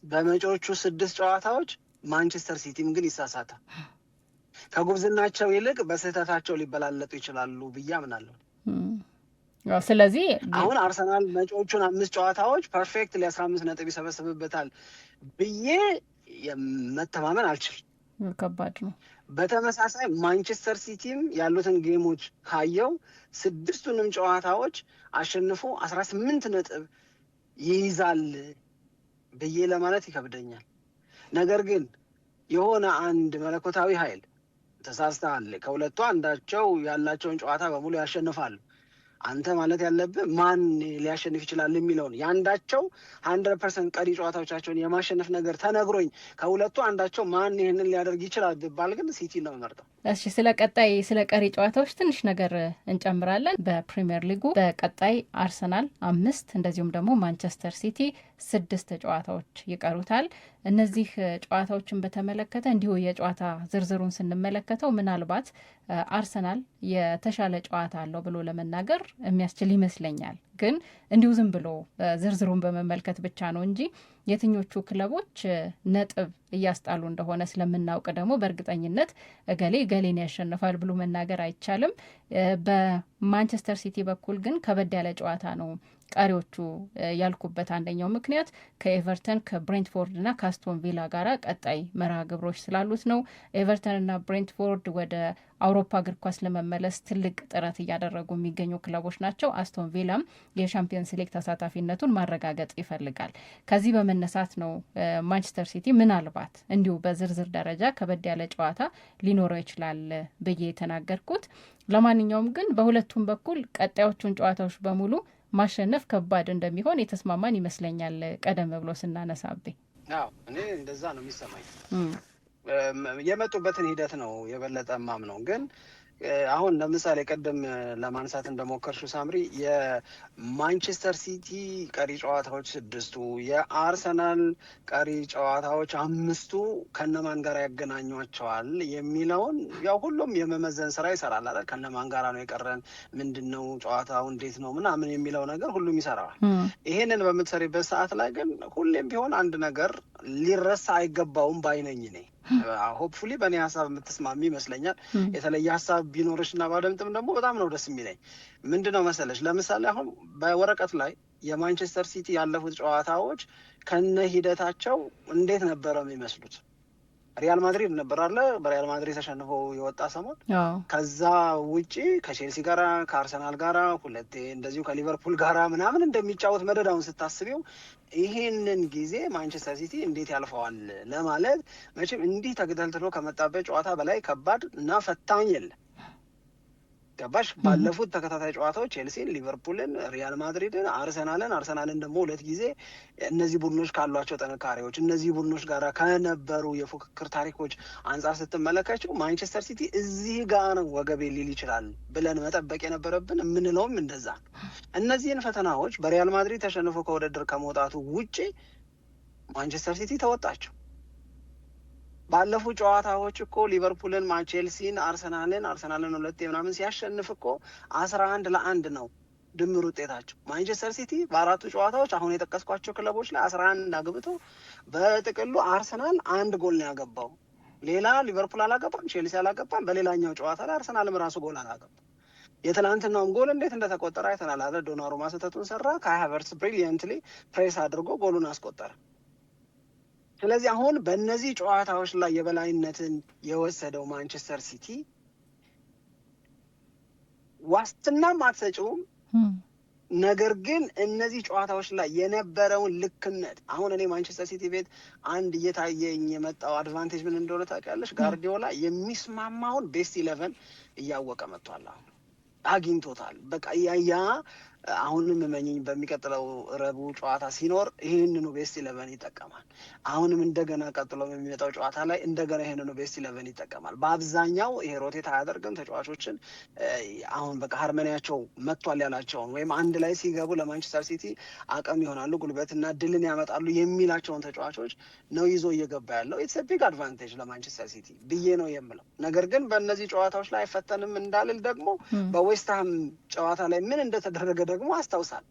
በመጪዎቹ 6 ጨዋታዎች ማንቸስተር ሲቲም ግን ይሳሳታል። ከጉብዝናቸው ይልቅ በስህተታቸው ሊበላለጡ ይችላሉ ብዬ አምናለሁ። ስለዚህ አሁን አርሰናል መጪዎቹን 5 ጨዋታዎች ፐርፌክት ለ15 ነጥብ ይሰበስብበታል ብዬ መተማመን አልችልም። ከባድ ነው። በተመሳሳይ ማንቸስተር ሲቲም ያሉትን ጌሞች ካየው 6ቱንም ጨዋታዎች አሸንፎ 18 ነጥብ ይይዛል ብዬ ለማለት ይከብደኛል። ነገር ግን የሆነ አንድ መለኮታዊ ኃይል ተሳስተሃል፣ ከሁለቱ አንዳቸው ያላቸውን ጨዋታ በሙሉ ያሸንፋሉ። አንተ ማለት ያለብህ ማን ሊያሸንፍ ይችላል የሚለውን የአንዳቸው 100% ቀሪ ጨዋታዎቻቸውን የማሸነፍ ነገር ተነግሮኝ ከሁለቱ አንዳቸው ማን ይህንን ሊያደርግ ይችላል ቢባል ግን ሲቲ ነው የምመርጠው። እሺ፣ ስለ ቀሪ ጨዋታዎች ትንሽ ነገር እንጨምራለን። በፕሪሚየር ሊጉ በቀጣይ አርሰናል 5 እንደዚሁም ደግሞ ማንቸስተር ሲቲ 6 ጨዋታዎች ይቀሩታል። እነዚህ ጨዋታዎችን በተመለከተ እንዲሁ የጨዋታ ዝርዝሩን ስንመለከተው ምናልባት አርሰናል የተሻለ ጨዋታ አለው ብሎ ለመናገር የሚያስችል ይመስለኛል። ግን እንዲሁ ዝም ብሎ ዝርዝሩን በመመልከት ብቻ ነው እንጂ የትኞቹ ክለቦች ነጥብ እያስጣሉ እንደሆነ ስለምናውቅ ደግሞ በእርግጠኝነት እገሌን ያሸንፋል ብሎ መናገር አይቻልም። በማንቸስተር ሲቲ በኩል ግን ከበድ ያለ ጨዋታ ነው ቀሪዎቹ ያልኩበት አንደኛው ምክንያት ከኤቨርተን ከብሬንትፎርድ እና ከአስቶን ቪላ ጋራ ቀጣይ መርሃ ግብሮች ስላሉት ነው። ኤቨርተን እና ብሬንትፎርድ ወደ አውሮፓ እግር ኳስ ለመመለስ ትልቅ ጥረት እያደረጉ የሚገኙ ክለቦች ናቸው። አስቶን ቪላም የሻምፒየንስ ሊግ ተሳታፊነቱን ማረጋገጥ ይፈልጋል። ከዚህ በመነሳት ነው ማንቸስተር ሲቲ ምናልባት እንዲሁ በዝርዝር ደረጃ ከበድ ያለ ጨዋታ ሊኖረው ይችላል ብዬ የተናገርኩት። ለማንኛውም ግን በሁለቱም በኩል ቀጣዮቹን ጨዋታዎች በሙሉ ማሸነፍ ከባድ እንደሚሆን የተስማማን ይመስለኛል። ቀደም ብሎ ስናነሳቤ እኔ እንደዛ ነው የሚሰማኝ። የመጡበትን ሂደት ነው የበለጠ ማም ነው። ግን አሁን ለምሳሌ ቀደም ለማንሳት እንደሞከርሽው ሳምሪ የማንቸስተር ሲቲ ቀሪ ጨዋታዎች 6ቱ፣ የአርሰናል ቀሪ ጨዋታዎች 5ቱ ከነማን ጋር ያገናኟቸዋል የሚለውን ያው ሁሉም የመመዘን ስራ ይሰራል አይደል? ከነማን ጋራ ነው የቀረን፣ ምንድነው ጨዋታው፣ እንዴት ነው ምናምን የሚለው ነገር ሁሉም ይሰራዋል። ይሄንን በምትሰሪበት ሰዓት ላይ ግን ሁሌም ቢሆን አንድ ነገር ሊረሳ አይገባውም ባይነኝ ነኝ። ሆፕፉሊ በእኔ ሀሳብ የምትስማሚ ይመስለኛል። የተለየ ሀሳብ ቢኖርሽ እና ባደምጥም ደግሞ በጣም ነው ደስ የሚለኝ። ምንድነው መሰለሽ፣ ለምሳሌ አሁን በወረቀት ላይ የማንቸስተር ሲቲ ያለፉት ጨዋታዎች ከነ ሂደታቸው እንዴት ነበረ የሚመስሉት? ሪያል ማድሪድ ነበር አለ በሪያል ማድሪድ ተሸንፎ የወጣ ሰሞን። ከዛ ውጪ ከቼልሲ ጋራ ከአርሰናል ጋራ ሁለቴ እንደዚሁ ከሊቨርፑል ጋራ ምናምን እንደሚጫወት መደዳውን ስታስቢው ይሄንን ጊዜ ማንቸስተር ሲቲ እንዴት ያልፈዋል ለማለት መቼም እንዲህ ተገደልትሎ ከመጣበት ጨዋታ በላይ ከባድ እና ፈታኝ የለም። ገባሽ? ባለፉት ተከታታይ ጨዋታዎች ቼልሲን፣ ሊቨርፑልን፣ ሪያል ማድሪድን፣ አርሰናልን ደግሞ 2 ጊዜ እነዚህ ቡድኖች ካሏቸው ጥንካሬዎች እነዚህ ቡድኖች ጋር ከነበሩ የፉክክር ታሪኮች አንጻር ስትመለከችው ማንቸስተር ሲቲ እዚህ ጋር ነው ወገቤ ሊል ይችላል ብለን መጠበቅ የነበረብን የምንለውም እንደዛ። እነዚህን ፈተናዎች በሪያል ማድሪድ ተሸንፎ ከውድድር ከመውጣቱ ውጪ ማንቸስተር ሲቲ ተወጣቸው። ባለፉት ጨዋታዎች እኮ ሊቨርፑልን፣ ቼልሲን፣ አርሰናልን 2 ምናምን ሲያሸንፍ እኮ 11-1 ነው ድምር ውጤታቸው። ማንቸስተር ሲቲ በ4ቱ ጨዋታዎች አሁን የጠቀስኳቸው ክለቦች ላይ 11 አግብቶ በጥቅሉ አርሰናል 1 ጎል ነው ያገባው። ሌላ ሊቨርፑል አላገባም፣ ቼልሲ አላገባም። በሌላኛው ጨዋታ ላይ አርሰናልም ራሱ ጎል አላገባም። የትላንትናውም ጎል እንዴት እንደተቆጠረ አይተናል አይደል? ዶናሩማ ስህተቱን ሰራ፣ ካይ ሃቨርትዝ ብሪሊየንትሊ ፕሬስ አድርጎ ጎሉን አስቆጠረ። ስለዚህ አሁን በእነዚህ ጨዋታዎች ላይ የበላይነትን የወሰደው ማንቸስተር ሲቲ ዋስትናም አትሰጪውም። ነገር ግን እነዚህ ጨዋታዎች ላይ የነበረውን ልክነት አሁን እኔ ማንቸስተር ሲቲ ቤት አንድ እየታየኝ የመጣው አድቫንቴጅ ምን እንደሆነ ታውቂያለሽ? ጋርዲዮላ የሚስማማውን ቤስት 11 እያወቀ መጥቷል። አሁን አግኝቶታል። በቃ ያ አሁንም መኝኝ በሚቀጥለው ረቡዕ ጨዋታ ሲኖር ይህንኑ ቤስት 11 ይጠቀማል። አሁንም እንደገና ቀጥሎ የሚመጣው ጨዋታ ላይ እንደገና ይህንኑ ቤስት 11 ይጠቀማል። በአብዛኛው ይሄ ሮቴት አያደርግም ተጫዋቾችን። አሁን በቃ ሃርመኒያቸው መጥቷል ያላቸውን ወይም አንድ ላይ ሲገቡ ለማንቸስተር ሲቲ አቅም ይሆናሉ፣ ጉልበትና ድልን ያመጣሉ የሚላቸውን ተጫዋቾች ነው ይዞ እየገባ ያለው። ኢትስ ቢግ አድቫንቴጅ ለማንቸስተር ሲቲ ብዬ ነው የምለው። ነገር ግን በእነዚህ ጨዋታዎች ላይ አይፈተንም እንዳልል ደግሞ በዌስትሃም ጨዋታ ላይ ምን እንደተደረገ ደግሞ አስታውሳል።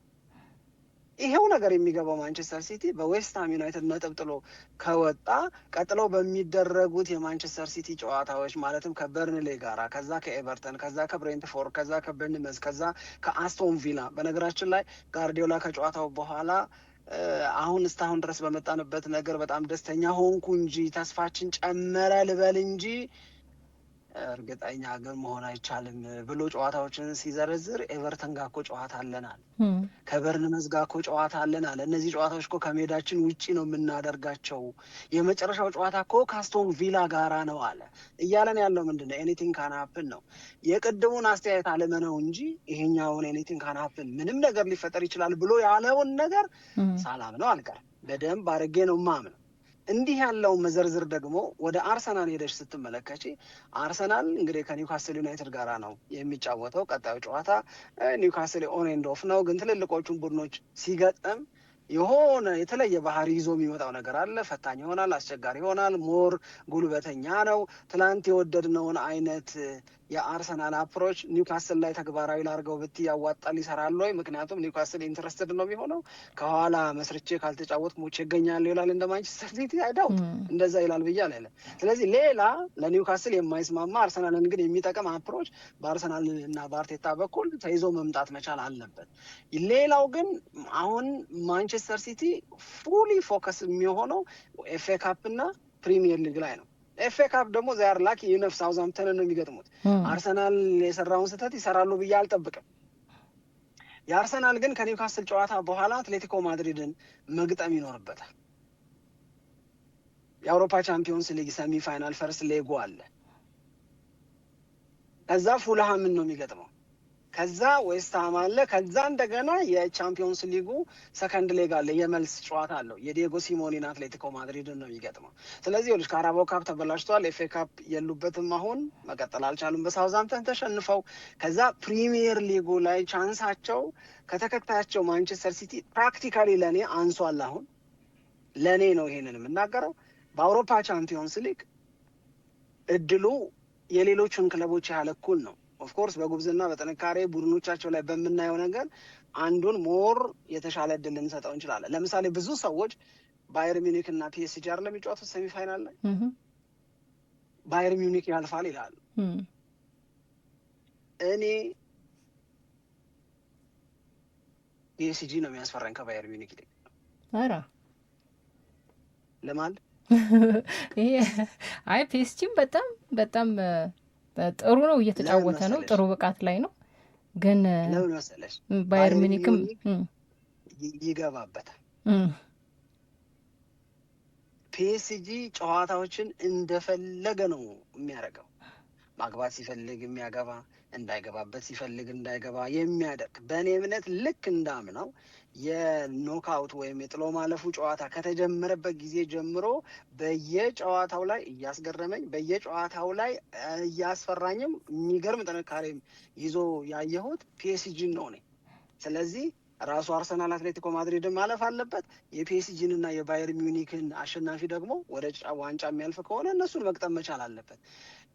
ይሄው ነገር የሚገባው ማንቸስተር ሲቲ በዌስትሃም ዩናይትድ ነጥብ ጥሎ ከወጣ ቀጥለው በሚደረጉት የማንቸስተር ሲቲ ጨዋታዎች ማለትም ከበርንሌ ጋራ፣ ከዛ ከኤቨርተን፣ ከዛ ከብሬንትፎርድ፣ ከዛ ከበርንመዝ፣ ከዛ ከአስቶን ቪላ። በነገራችን ላይ ጋርዲዮላ ከጨዋታው በኋላ አሁን እስካሁን ድረስ በመጣንበት ነገር በጣም ደስተኛ ሆንኩ እንጂ ተስፋችን ጨመረ ልበል እንጂ እርግጠኛ ግን መሆን አይቻልም ብሎ ጨዋታዎችን ሲዘረዝር ኤቨርተን ጋር እኮ ጨዋታ አለናል፣ ከበርንመዝ ጋር እኮ ጨዋታ አለናል። እነዚህ ጨዋታዎች እኮ ከሜዳችን ውጪ ነው የምናደርጋቸው። የመጨረሻው ጨዋታ እኮ ከአስቶን ቪላ ጋራ ነው አለ። እያለን ያለው ምንድን ነው? ኤኒቲንግ ካን ሀፕን ነው። የቅድሙን አስተያየት አለመነው እንጂ ይሄኛውን ኤኒቲንግ ካን ሀፕን ምንም ነገር ሊፈጠር ይችላል ብሎ ያለውን ነገር ሳላምነው አልቀርም። በደንብ አድርጌ ነው ማምነው። እንዲህ ያለው መዘርዝር ደግሞ ወደ አርሰናል ሄደሽ ስትመለከቺ አርሰናል እንግዲህ ከኒውካስል ዩናይትድ ጋራ ነው የሚጫወተው። ቀጣዩ ጨዋታ ኒውካስል ኦን ኤንድ ኦፍ ነው። ግን ትልልቆቹን ቡድኖች ሲገጥም የሆነ የተለየ ባህሪ ይዞ የሚመጣው ነገር አለ። ፈታኝ ይሆናል፣ አስቸጋሪ ይሆናል፣ ሞር ጉልበተኛ ነው። ትናንት የወደድነውን አይነት የአርሰናል አፕሮች ኒውካስል ላይ ተግባራዊ ላርገው ብት ያዋጣል ይሰራል ወይ? ምክንያቱም ኒውካስል ኢንትረስትድ ነው የሚሆነው። ከኋላ መስርቼ ካልተጫወት ሞቼ ይገኛለሁ ይላል እንደ ማንቸስተር ሲቲ አይዳውት እንደዛ ይላል ብዬ አላለም። ስለዚህ ሌላ ለኒውካስል የማይስማማ አርሰናልን ግን የሚጠቅም አፕሮች በአርሰናል እና በአርቴታ በኩል ተይዞ መምጣት መቻል አለበት። ሌላው ግን አሁን ማንቸስተር ሲቲ ፉሊ ፎከስ የሚሆነው ኤፍኤ ካፕ እና ፕሪሚየር ሊግ ላይ ነው። ኤፍኤ ካፕ ደግሞ ዛሬ ላኪ ዩነፍ ሳውዛምፕተን ነው የሚገጥሙት። አርሰናል የሰራውን ስህተት ይሰራሉ ብዬ አልጠብቅም። የአርሰናል ግን ከኒውካስል ጨዋታ በኋላ አትሌቲኮ ማድሪድን መግጠም ይኖርበታል። የአውሮፓ ቻምፒዮንስ ሊግ ሰሚ ፋይናል ፈርስት ሌጎ አለ። ከዛ ፉልሃምን ነው የሚገጥመው። ከዛ ዌስትሃም አለ። ከዛ እንደገና የቻምፒዮንስ ሊጉ ሰከንድ ሌግ አለ፣ የመልስ ጨዋታ አለው። የዲየጎ ሲሞኒን አትሌቲኮ ማድሪድን ነው የሚገጥመው። ስለዚህ ይኸውልሽ ካራባኦ ካፕ ተበላሽቷል። ኤፍኤ ካፕ የሉበትም። አሁን መቀጠል አልቻሉም በሳውዛምፕተን ተሸንፈው። ከዛ ፕሪሚየር ሊጉ ላይ ቻንሳቸው ከተከታያቸው ማንቸስተር ሲቲ ፕራክቲካሊ ለእኔ አንሷል። አሁን ለእኔ ነው ይሄንን የምናገረው። በአውሮፓ ቻምፒዮንስ ሊግ እድሉ የሌሎቹን ክለቦች ያህል እኩል ነው። ኦፍኮርስ በጉብዝና በጥንካሬ ቡድኖቻቸው ላይ በምናየው ነገር አንዱን ሞር የተሻለ እድል ልንሰጠው እንችላለን። ለምሳሌ ብዙ ሰዎች ባየር ሚኒክ እና ፒኤስጂ አይደለም የሚጫወቱት ሴሚፋይናል ላይ ባየር ሚኒክ ያልፋል ይላሉ። እኔ ፒኤስጂ ነው የሚያስፈራኝ ከባየር ሚኒክ ይልቅ። ኧረ ለማል አይ ፒኤስጂም በጣም በጣም ጥሩ ነው፣ እየተጫወተ ነው፣ ጥሩ ብቃት ላይ ነው። ግን ለምን መሰለሽ ባየር ሚኒክም ይገባበታል። ፒኤስጂ ጨዋታዎችን እንደፈለገ ነው የሚያደርገው። ማግባት ሲፈልግ የሚያገባ፣ እንዳይገባበት ሲፈልግ እንዳይገባ የሚያደርግ። በእኔ እምነት ልክ እንዳምነው የኖክአውት ወይም የጥሎ ማለፉ ጨዋታ ከተጀመረበት ጊዜ ጀምሮ በየጨዋታው ላይ እያስገረመኝ፣ በየጨዋታው ላይ እያስፈራኝም የሚገርም ጥንካሬም ይዞ ያየሁት ፒኤስጂን ነው እኔ። ስለዚህ ራሱ አርሰናል አትሌቲኮ ማድሪድን ማለፍ አለበት። የፒኤስጂን እና የባየር ሚዩኒክን አሸናፊ ደግሞ ወደ ዋንጫ የሚያልፍ ከሆነ እነሱን መቅጠም መቻል አለበት።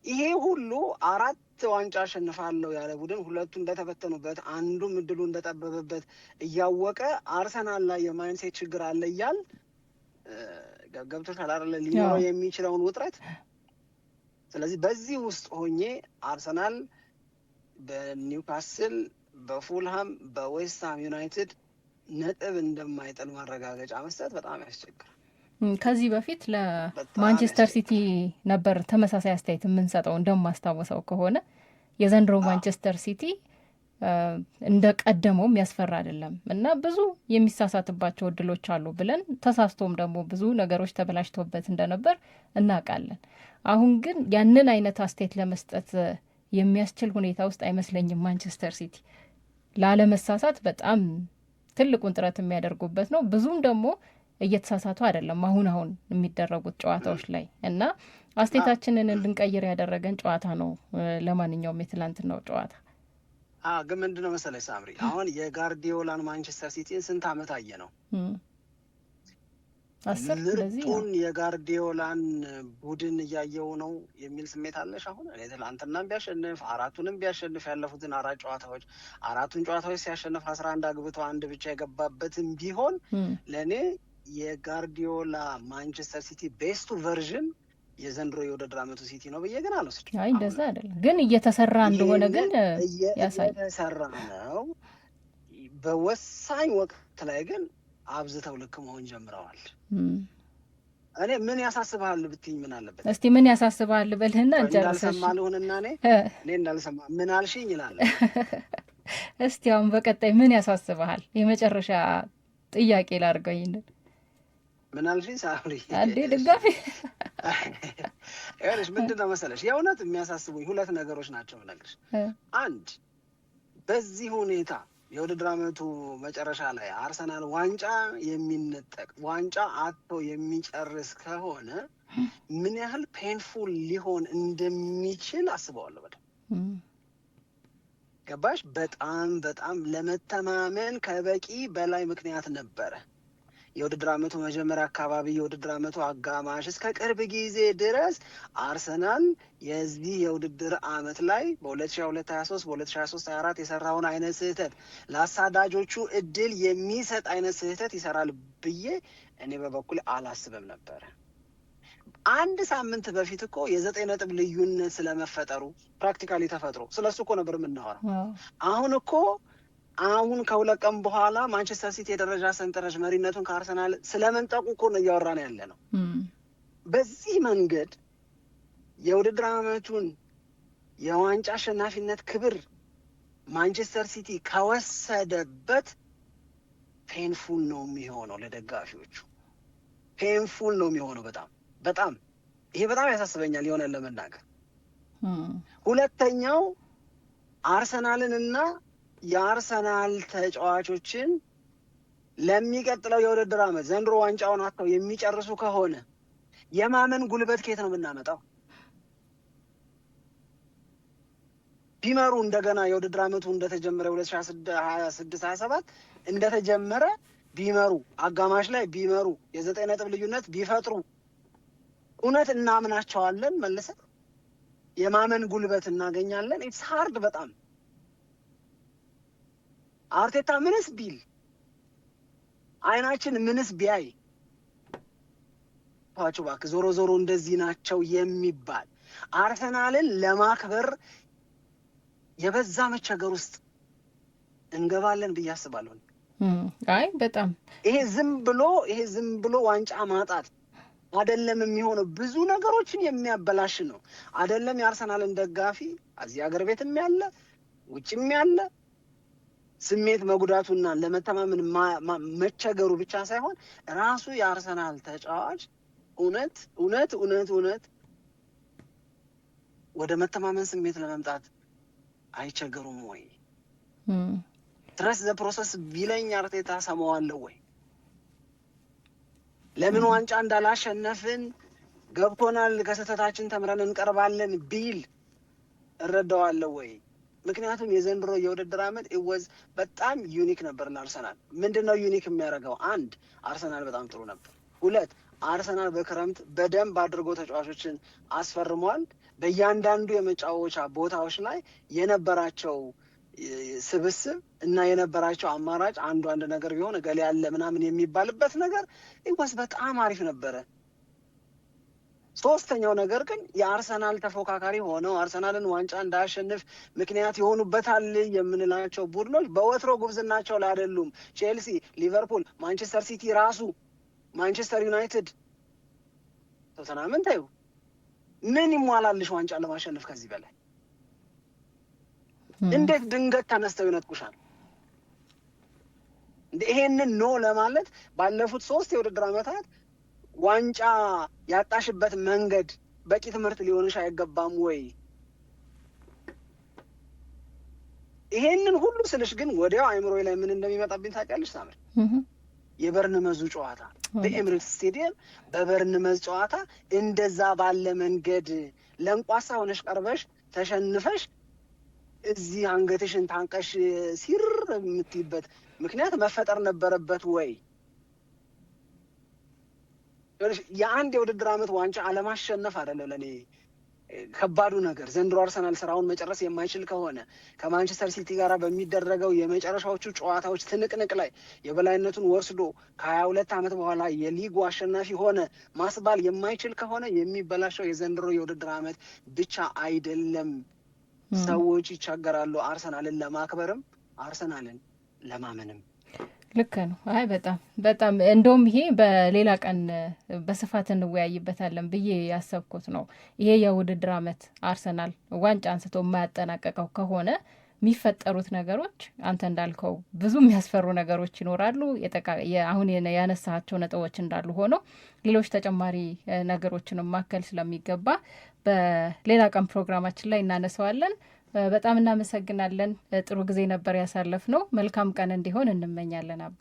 ይሄ ሁሉ 4 ዋንጫ አሸንፋለሁ ያለ ቡድን 2 እንደተበተኑበት፣ አንዱም እድሉ እንደጠበበበት እያወቀ አርሰናል ላይ የማይንሴት ችግር አለ እያል ገብቶሻል አይደለ? ሊኖረው የሚችለውን ውጥረት። ስለዚህ በዚህ ውስጥ ሆኜ አርሰናል በኒውካስል፣ በፉልሃም፣ በዌስትሃም ዩናይትድ ነጥብ እንደማይጥል ማረጋገጫ መስጠት በጣም ያስቸግራል። ከዚህ በፊት ለማንቸስተር ሲቲ ነበር ተመሳሳይ አስተያየት የምንሰጠው። እንደማስታወሰው ከሆነ የዘንድሮ ማንቸስተር ሲቲ እንደ ቀደመው የሚያስፈራ አይደለም እና ብዙ የሚሳሳትባቸው እድሎች አሉ ብለን ተሳስቶም ደግሞ ብዙ ነገሮች ተበላሽተውበት እንደነበር እናውቃለን። አሁን ግን ያንን አይነት አስተያየት ለመስጠት የሚያስችል ሁኔታ ውስጥ አይመስለኝም። ማንቸስተር ሲቲ ላለመሳሳት በጣም ትልቁን ጥረት የሚያደርጉበት ነው። ብዙም ደግሞ እየተሳሳቱ አይደለም አሁን የሚደረጉት ጨዋታዎች ላይ እና አስተያየታችንን እንድንቀይር ያደረገን ጨዋታ ነው። ለማንኛውም የትላንትናው ጨዋታ ግን ምንድን ነው መሰለሽ ሳምሪ፣ አሁን የጋርዲዮላን ማንቸስተር ሲቲን ስንት ዓመት አየ ነው? ምርጡን የጋርዲዮላን ቡድን እያየው ነው የሚል ስሜት አለሽ? አሁን እኔ ትላንትናም ቢያሸንፍ 4ቱንም ቢያሸንፍ ያለፉትን 4 ጨዋታዎች 4ቱን ጨዋታዎች ሲያሸንፍ 11 አግብቶ 1 ብቻ የገባበትም ቢሆን ለእኔ የጋርዲዮላ ማንቸስተር ሲቲ ቤስቱ ቨርዥን የዘንድሮ የውድድር ዓመቱ ሲቲ ነው ብዬ ግን አልወስድም። አይ እንደዛ አይደለም፣ ግን እየተሰራ እንደሆነ ግን እየተሰራ ነው። በወሳኝ ወቅት ላይ ግን አብዝተው ልክ መሆን ጀምረዋል። እኔ ምን ያሳስብሃል ብትይኝ ምን አለበት? እስቲ ምን ያሳስብሃል በልህና እንዳልሰማ ልሁንና እኔ እንዳልሰማ ምን አልሽኝ ይላል። እስቲ አሁን በቀጣይ ምን ያሳስብሃል? የመጨረሻ ጥያቄ ላድርገው። ይሄንን ምን አልሽኝ ሳሪ? አንዴ ድጋፊ ይኸውልሽ ምንድን ነው መሰለሽ የእውነት የሚያሳስቡኝ 2 ነገሮች ናቸው ነገርሽ። አንድ በዚህ ሁኔታ የውድድር ዓመቱ መጨረሻ ላይ አርሰናል ዋንጫ የሚነጠቅ ዋንጫ አጥቶ የሚጨርስ ከሆነ ምን ያህል ፔንፉል ሊሆን እንደሚችል አስበዋለሁ። በጣም ገባሽ? በጣም ለመተማመን ከበቂ በላይ ምክንያት ነበረ። የውድድር ዓመቱ መጀመሪያ አካባቢ የውድድር ዓመቱ አጋማሽ እስከ ቅርብ ጊዜ ድረስ አርሰናል የዚህ የውድድር ዓመት ላይ በ2022/23 በ2023/24 የሰራውን አይነት ስህተት ለአሳዳጆቹ እድል የሚሰጥ አይነት ስህተት ይሰራል ብዬ እኔ በበኩል አላስብም ነበረ። አንድ ሳምንት በፊት እኮ የ9 ነጥብ ልዩነት ስለመፈጠሩ ፕራክቲካሊ ተፈጥሮ ስለሱ እኮ ነበር የምናወራው። አሁን ከሁለት ቀን በኋላ ማንቸስተር ሲቲ የደረጃ ሰንጠረዥ መሪነቱን ከአርሰናል ስለመንጠቁ እኮ ነው እያወራን ያለ ነው። በዚህ መንገድ የውድድር ዓመቱን የዋንጫ አሸናፊነት ክብር ማንቸስተር ሲቲ ከወሰደበት ፔንፉል ነው የሚሆነው ለደጋፊዎቹ፣ ፔንፉል ነው የሚሆነው። በጣም ይሄ በጣም ያሳስበኛል የሆነ ለመናገር። ሁለተኛው አርሰናልን እና የአርሰናል ተጫዋቾችን ለሚቀጥለው የውድድር ዓመት ዘንድሮ ዋንጫውን አጥተው የሚጨርሱ ከሆነ የማመን ጉልበት ከየት ነው የምናመጣው? ቢመሩ እንደገና የውድድር ዓመቱ እንደተጀመረ 2026/27 እንደተጀመረ ቢመሩ አጋማሽ ላይ ቢመሩ የ9 ነጥብ ልዩነት ቢፈጥሩ እውነት እናምናቸዋለን? መልሰን የማመን ጉልበት እናገኛለን? ኢትስ ሃርድ በጣም። አርቴታ ምንስ ቢል አይናችን ምንስ ቢያይ እባክህ ዞሮ ዞሮ እንደዚህ ናቸው የሚባል አርሰናልን ለማክበር የበዛ መቸገር ውስጥ እንገባለን ብዬ አስባለሁ። አይ በጣም ይሄ ዝም ብሎ ዋንጫ ማጣት አይደለም የሚሆነው፣ ብዙ ነገሮችን የሚያበላሽ ነው። አይደለም የአርሰናልን ደጋፊ እዚህ ሀገር ቤትም ያለ ውጭም ያለ ስሜት መጉዳቱና ለመተማመን መቸገሩ ብቻ ሳይሆን ራሱ የአርሰናል ተጫዋች እውነት ወደ መተማመን ስሜት ለመምጣት አይቸገሩም ወይ? ትረስ ዘ ፕሮሰስ ቢለኝ አርቴታ ሰማዋለሁ ወይ? ለምን ዋንጫ እንዳላሸነፍን ገብቶናል፣ ከስህተታችን ተምረን እንቀርባለን ቢል እረዳዋለሁ ወይ? ምክንያቱም የዘንድሮ የውድድር ዓመት ኢወዝ በጣም ዩኒክ ነበር ለአርሰናል። ምንድነው ዩኒክ የሚያደርገው? አንድ አርሰናል በጣም ጥሩ ነበር። ሁለት አርሰናል በክረምት በደንብ አድርጎ ተጫዋቾችን አስፈርሟል። በእያንዳንዱ የመጫወቻ ቦታዎች ላይ የነበራቸው ስብስብ እና የነበራቸው አማራጭ አንድ ነገር ቢሆን እገሌ ያለ ምናምን የሚባልበት ነገር ኢወዝ በጣም አሪፍ ነበረ። ሶስተኛው ነገር ግን የአርሰናል ተፎካካሪ ሆነው አርሰናልን ዋንጫ እንዳያሸንፍ ምክንያት የሆኑበታል የምንላቸው ቡድኖች በወትሮ ጉብዝናቸው ላይ አይደሉም። ቼልሲ፣ ሊቨርፑል፣ ማንቸስተር ሲቲ፣ ራሱ ማንቸስተር ዩናይትድ፣ ቶተንሃምን ታዩ። ምን ይሟላልሽ ዋንጫ ለማሸነፍ ከዚህ በላይ? እንዴት ድንገት ተነስተው ይነጥቁሻል? ይሄንን ኖ ለማለት ባለፉት 3 የውድድር ዓመታት ዋንጫ ያጣሽበት መንገድ በቂ ትምህርት ሊሆንሽ አይገባም ወይ? ይሄንን ሁሉ ስልሽ ግን ወዲያው አይምሮዬ ላይ ምን እንደሚመጣብኝ ታውቂያለሽ ሳምሪ? የበርንመዙ ጨዋታ በኤምሬትስ ስቴዲየም በበርንመዝ ጨዋታ እንደዛ ባለ መንገድ ለንቋሳ ሆነሽ ቀርበሽ ተሸንፈሽ እዚህ አንገትሽን ታንቀሽ ሲር የምትይበት ምክንያት መፈጠር ነበረበት ወይ? የአንድ የውድድር ዓመት ዋንጫ አለማሸነፍ አይደለም ለኔ ከባዱ ነገር። ዘንድሮ አርሰናል ስራውን መጨረስ የማይችል ከሆነ ከማንቸስተር ሲቲ ጋር በሚደረገው የመጨረሻዎቹ ጨዋታዎች ትንቅንቅ ላይ የበላይነቱን ወስዶ ከ22 ዓመት በኋላ የሊጉ አሸናፊ ሆነ ማስባል የማይችል ከሆነ የሚበላሸው የዘንድሮ የውድድር ዓመት ብቻ አይደለም። ሰዎች ይቸገራሉ አርሰናልን ለማክበርም አርሰናልን ለማመንም። ልክ ነው። አይ በጣም እንደውም ይሄ በሌላ ቀን በስፋት እንወያይበታለን ብዬ ያሰብኩት ነው። ይሄ የውድድር ዓመት አርሰናል ዋንጫ አንስቶ የማያጠናቀቀው ከሆነ የሚፈጠሩት ነገሮች አንተ እንዳልከው ብዙ የሚያስፈሩ ነገሮች ይኖራሉ። አሁን ያነሳቸው ነጥቦች እንዳሉ ሆኖ ሌሎች ተጨማሪ ነገሮችን ማከል ስለሚገባ በሌላ ቀን ፕሮግራማችን ላይ እናነሳዋለን። በጣም እናመሰግናለን። ጥሩ ጊዜ ነበር ያሳለፍነው። መልካም ቀን እንዲሆን እንመኛለን። አቤ